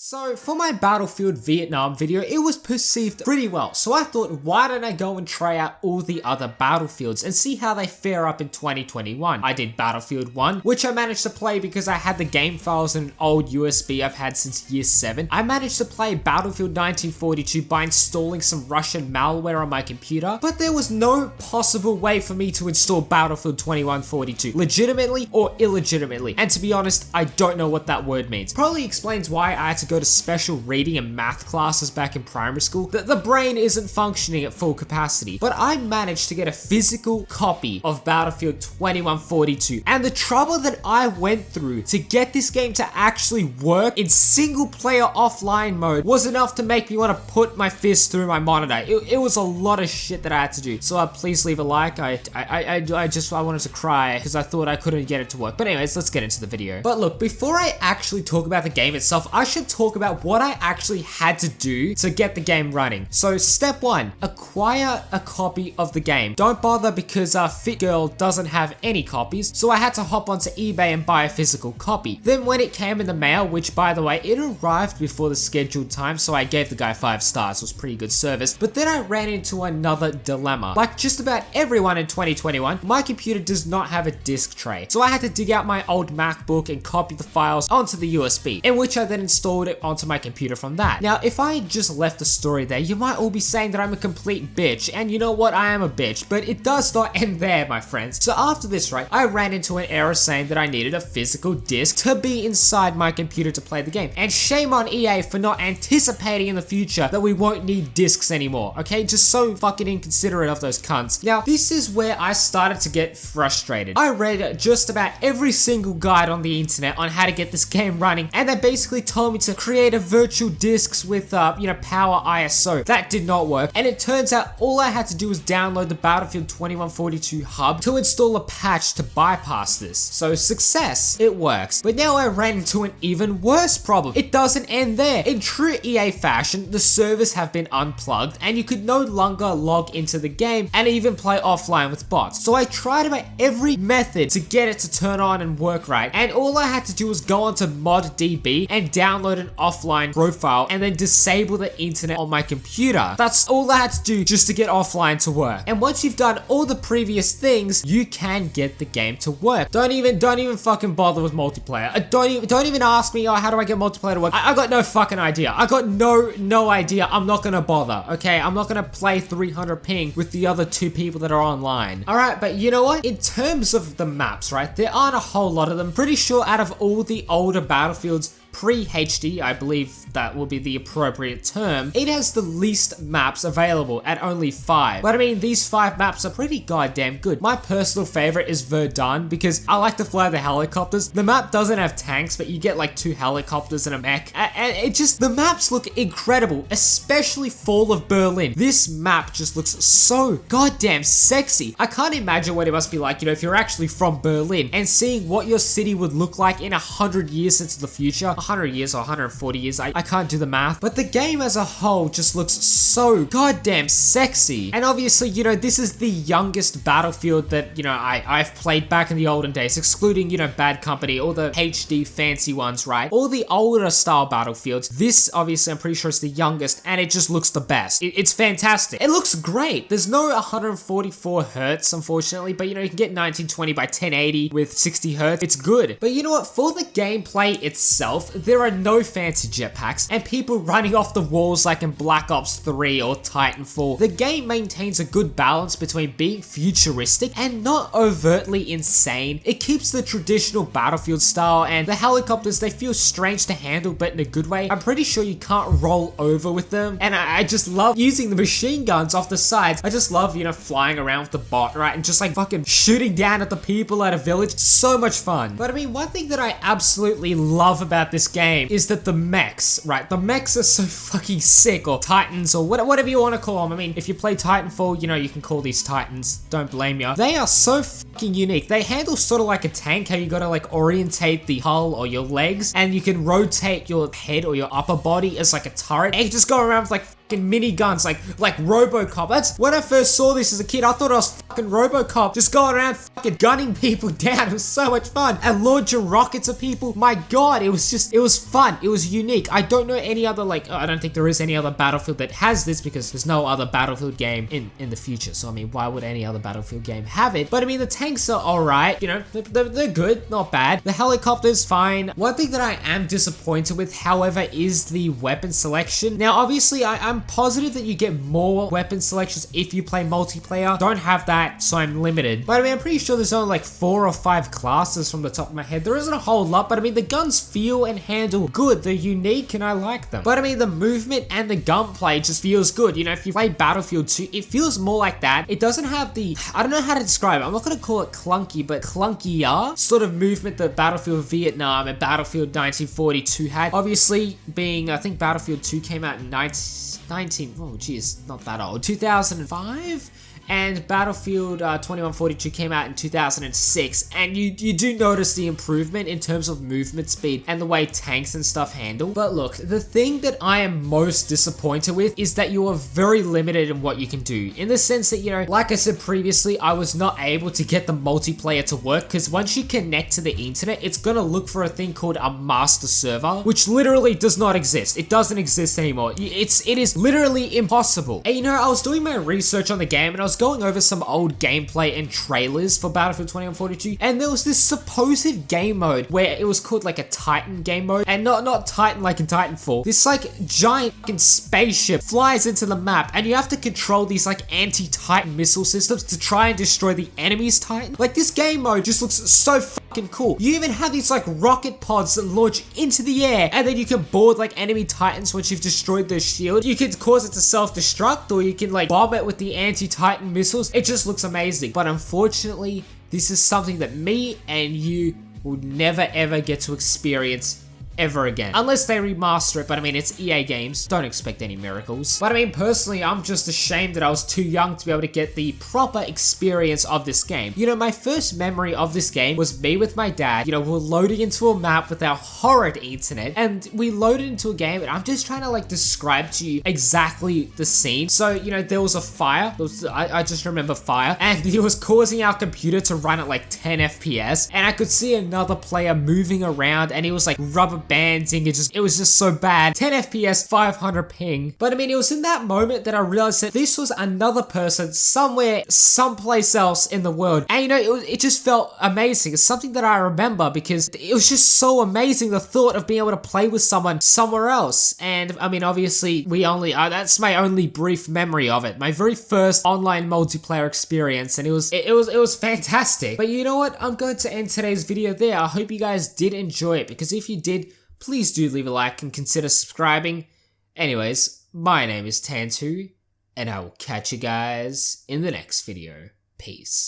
So for my Battlefield Vietnam video, it was perceived pretty well. So I thought, why don't I go and try out all the other Battlefields and see how they fare up in 2021. I did Battlefield 1, which I managed to play because I had the game files in an old USB I've had since year 7. I managed to play Battlefield 1942 by installing some Russian malware on my computer, but there was no possible way for me to install Battlefield 2142, legitimately or illegitimately. And to be honest, I don't know what that word means. Probably explains why I had to go to special reading and math classes back in primary school. The brain isn't functioning at full capacity, but I managed to get a physical copy of Battlefield 2142, and the trouble that I went through to get this game to actually work in single player offline mode was enough to make me want to put my fist through my monitor. It was a lot of shit that I had to do. So please leave a like. I wanted to cry because I thought I couldn't get it to work. But anyways, let's get into the video. But look, before I actually talk about the game itself, I should talk about what I actually had to do to get the game running. So step 1, acquire a copy of the game. Don't bother because FitGirl doesn't have any copies, so I had to hop onto eBay and buy a physical copy. Then when it came in the mail, which by the way, it arrived before the scheduled time, so I gave the guy 5 stars. It was pretty good service. But then I ran into another dilemma. Like just about everyone in 2021, my computer does not have a disk tray. So I had to dig out my old MacBook and copy the files onto the USB, in which I then installed it onto my computer from that. Now, if I just left the story there, you might all be saying that I'm a complete bitch, and you know what, I am a bitch, but it does not end there, my friends. So after this, right, I ran into an error saying that I needed a physical disc to be inside my computer to play the game. And shame on EA for not anticipating in the future that we won't need discs anymore, okay? Just so fucking inconsiderate of those cunts. Now, this is where I started to get frustrated. I read just about every single guide on the internet on how to get this game running, and they basically told me to create a virtual discs with, Power ISO. That did not work, and it turns out all I had to do was download the Battlefield 2142 hub to install a patch to bypass this. So success, it works. But now I ran into an even worse problem. It doesn't end there. In true EA fashion, the servers have been unplugged, and you could no longer log into the game and even play offline with bots. So I tried about every method to get it to turn on and work right, and all I had to do was go onto ModDB and download an offline profile and then disable the internet on my computer. That's all I had to do just to get offline to work. And once you've done all the previous things, you can get the game to work. Don't even fucking bother with multiplayer. Don't even ask me, oh, how do I get multiplayer to work? I got no fucking idea. I got no idea. I'm not gonna bother, okay? I'm not gonna play 300 ping with the other 2 people that are online. Alright, but you know what? In terms of the maps, right, there aren't a whole lot of them. Pretty sure out of all the older Battlefields, pre-HD, I believe that will be the appropriate term, it has the least maps available at only 5. But I mean, these 5 maps are pretty goddamn good. My personal favorite is Verdun because I like to fly the helicopters. The map doesn't have tanks, but you get like 2 helicopters and a mech. And it just, the maps look incredible, especially Fall of Berlin. This map just looks so goddamn sexy. I can't imagine what it must be like, if you're actually from Berlin and seeing what your city would look like in 100 years into the future. 100 years or 140 years, I can't do the math, but the game as a whole just looks so goddamn sexy. And obviously, this is the youngest Battlefield that, I've played back in the olden days, excluding, Bad Company, all the HD fancy ones, right? All the older style Battlefields. This, obviously, I'm pretty sure it's the youngest, and it just looks the best. It's fantastic. It looks great. There's no 144 hertz, unfortunately, but, you can get 1920 by 1080 with 60 hertz. It's good. But you know what? For the gameplay itself, there are no fancy jetpacks and people running off the walls like in Black Ops 3 or Titanfall. The game maintains a good balance between being futuristic and not overtly insane. It keeps the traditional Battlefield style, and the helicopters, they feel strange to handle but in a good way. I'm pretty sure you can't roll over with them, and I just love using the machine guns off the sides. I just love, flying around with the bot, right, and just like fucking shooting down at the people at a village. So much fun. But I mean, one thing that I absolutely love about this game is that the mechs, right? The mechs are so fucking sick, or Titans, or whatever you want to call them. I mean, if you play Titanfall, you can call these Titans. Don't blame you. They are so fucking unique. They handle sort of like a tank, how you gotta like orientate the hull or your legs, and you can rotate your head or your upper body as like a turret, and you just go around with like fucking mini guns, like RoboCop. That's when I first saw this as a kid, I thought I was fucking RoboCop just going around fucking gunning people down. It was so much fun. And launching rockets at people. My god, it was fun. It was unique. I don't know any other, like, I don't think there is any other Battlefield that has this, because there's no other Battlefield game in the future. So I mean, why would any other Battlefield game have it? But I mean, the tanks are alright, you know, they're good, not bad. The helicopter's fine. One thing that I am disappointed with, however, is the weapon selection. Now, obviously, I'm positive that you get more weapon selections if you play multiplayer. Don't have that, so I'm limited. But I mean, I'm pretty sure there's only like 4 or 5 classes from the top of my head. There isn't a whole lot, but I mean, the guns feel and handle good. They're unique and I like them. But I mean, the movement and the gunplay just feels good. You know, if you play Battlefield 2, it feels more like that. It doesn't have the, I don't know how to describe it. I'm not going to call it clunky, but clunkier sort of movement that Battlefield Vietnam and Battlefield 1942 had. Obviously, being, I think Battlefield 2 came out in 2005? And Battlefield 2142 came out in 2006, and you do notice the improvement in terms of movement speed and the way tanks and stuff handle. But look, the thing that I am most disappointed with is that you are very limited in what you can do, in the sense that, you know, like I said previously, I was not able to get the multiplayer to work, because once you connect to the internet, it's gonna look for a thing called a master server, which literally does not exist. It doesn't exist anymore. It is literally impossible. And you know, I was doing my research on the game, and I was going over some old gameplay and trailers for Battlefield 2142, and there was this supposed game mode where it was called like a Titan game mode, and not Titan like in Titanfall. This like giant fucking spaceship flies into the map, and you have to control these like anti-Titan missile systems to try and destroy the enemy's Titan. Like, this game mode just looks so fucking cool. You even have these like rocket pods that launch into the air, and then you can board like enemy Titans once you've destroyed their shield. You can cause it to self-destruct, or you can like bomb it with the anti-Titan missiles. It just looks amazing. But unfortunately, this is something that me and you will never ever get to experience ever again, unless they remaster it. But I mean, it's EA games, don't expect any miracles. But I mean, personally, I'm just ashamed that I was too young to be able to get the proper experience of this game. You know, my first memory of this game was me with my dad. You know, we're loading into a map with our horrid internet, and we loaded into a game, and I'm just trying to like describe to you exactly the scene. So, you know, there was a fire. I just remember fire, and it was causing our computer to run at like 10 FPS, and I could see another player moving around, and he was like rubber banding. It was just so bad. 10 FPS, 500 ping. But I mean, it was in that moment that I realized that this was another person somewhere, someplace else in the world. And you know, it just felt amazing. It's something that I remember because it was just so amazing, the thought of being able to play with someone somewhere else. And I mean, obviously, that's my only brief memory of it. My very first online multiplayer experience, and it was fantastic. But you know what? I'm going to end today's video there. I hope you guys did enjoy it, because if you did, please do leave a like and consider subscribing. Anyways, my name is Tantu, and I will catch you guys in the next video. Peace.